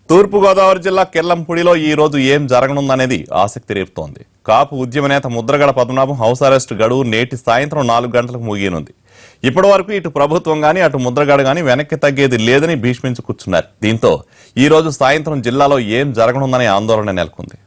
తూర్పుగోదావరి జిల్లా కిర్లంపూడిలో ఈ రోజు ఏం జరగనుందనేది ఆసక్తి రేపుతోంది. కాపు ఉద్యమ నేత ముద్రగడ పద్మనాభం హౌస్ అరెస్ట్ గడువు నేటి సాయంత్రం 4 గంటలకు ముగియనుంది. ఇప్పటి వరకు ఇటు ప్రభుత్వం గానీ అటు ముద్రగడ గానీ వెనక్కి తగ్గేది లేదని భీష్మించి కూర్చున్నారు. దీంతో ఈ రోజు సాయంత్రం జిల్లాలో ఏం జరగనుందనే ఆందోళన నెలకొంది.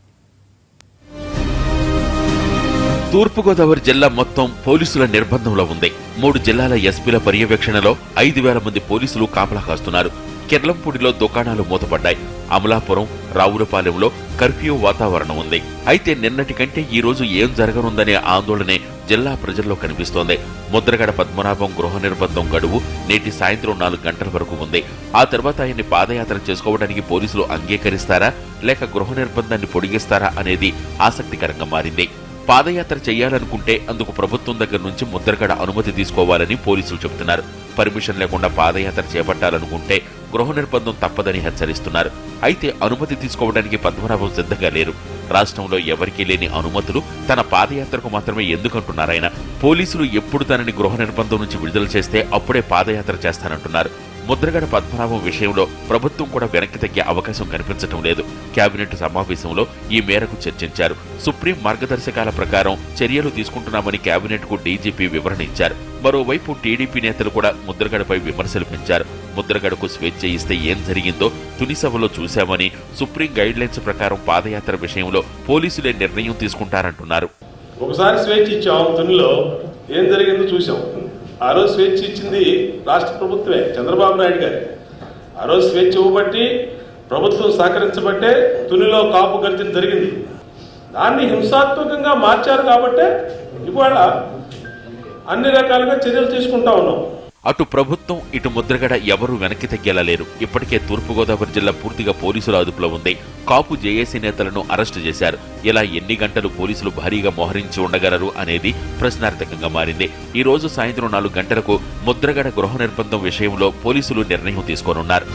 తూర్పుగోదావరి జిల్లా మొత్తం పోలీసుల నిర్బంధంలో ఉంది. 3 జిల్లాల ఎస్పీల పర్యవేక్షణలో 5,000 మంది పోలీసులు కాపలా కాస్తున్నారు. కిర్లంపూడిలో దుకాణాలు మూతపడ్డాయి. అమలాపురం, రావులపాలెంలో కర్ఫ్యూ వాతావరణం ఉంది. అయితే నిన్నటి కంటే ఈ రోజు ఏం జరగనుందనే ఆందోళనే జిల్లా ప్రజల్లో కనిపిస్తోంది. ముద్రగడ పద్మనాభం గృహ నిర్బంధం గడువు నేటి సాయంత్రం 4 గంటల వరకు ఉంది. ఆ తర్వాత ఆయన్ని పాదయాత్ర చేసుకోవడానికి పోలీసులు అంగీకరిస్తారా లేక గృహ నిర్బంధాన్ని పొడిగిస్తారా అనేది ఆసక్తికరంగా మారింది. పాదయాత్ర చేయాలనుకుంటే అందుకు ప్రభుత్వం దగ్గర నుంచి ముద్రగడ అనుమతి తీసుకోవాలని పోలీసులు చెబుతున్నారు. పర్మిషన్ లేకుండా పాదయాత్ర చేపట్టాలనుకుంటే గృహ నిర్బంధం తప్పదని హెచ్చరిస్తున్నారు. అయితే అనుమతి తీసుకోవడానికి పద్మనాభం సిద్ధంగా లేరు. రాష్ట్రంలో ఎవరికీ లేని అనుమతులు తన పాదయాత్రకు మాత్రమే ఎందుకంటున్నారాయన. పోలీసులు ఎప్పుడు తనని గృహ నిర్బంధం నుంచి విడుదల చేస్తే అప్పుడే పాదయాత్ర చేస్తానంటున్నారు. ముద్రగడ పద్మనాభం విషయంలో ప్రభుత్వం కూడా వెనక్కి తగ్గే అవకాశం కనిపించడం లేదు. కేబినెట్ సమావేశంలో ఈ మేరకు చర్చించారు. సుప్రీం మార్గదర్శకాల ప్రకారం చర్యలు తీసుకుంటున్నామని కేబినెట్ కు డీజీపీ వివరణ ఇచ్చారు. మరోవైపు టీడీపీ నేతలు కూడా ముద్రగడపై విమర్శలు పెంచారు. ముద్రగడకు స్వేచ్ఛ ఇస్తే ఏం జరిగిందో తుని సభలో చూశామని, సుప్రీం గైడ్ లైన్స్ ప్రకారం పాదయాత్ర విషయంలో పోలీసులే నిర్ణయం తీసుకుంటారంటున్నారు. ఒకసారి స్వేచ్ఛ ఇచ్చాం, తునిలో ఏం జరిగిందో చూసాం. ఆ రోజు స్వేచ్ఛ ఇచ్చింది రాష్ట్ర ప్రభుత్వమే, చంద్రబాబు నాయుడు గారి. ఆ రోజు స్వేచ్ఛ ఇవ్వబట్టి, ప్రభుత్వం సహకరించబట్టే తునిలో కాపు గర్జన జరిగింది. దాన్ని హింసాత్మకంగా మార్చారు కాబట్టే ఇవాళ అన్ని రకాలుగా చర్యలు తీసుకుంటా ఉన్నాం. అటు ప్రభుత్వం ఇటు ముద్రగడ ఎవరూ వెనక్కి తగ్గేలా లేరు. ఇప్పటికే తూర్పుగోదావరి జిల్లా పూర్తిగా పోలీసుల అదుపులో ఉంది. కాపు జేఏసీ నేతలను అరెస్టు చేశారు. ఇలా ఎన్ని గంటలు పోలీసులు భారీగా మోహరించి ఉండగలరు అనేది ప్రశ్నార్థకంగా మారింది. ఈ రోజు సాయంత్రం 4 గంటలకు ముద్రగడ గృహ నిర్బంధం విషయంలో పోలీసులు నిర్ణయం తీసుకోనున్నారు.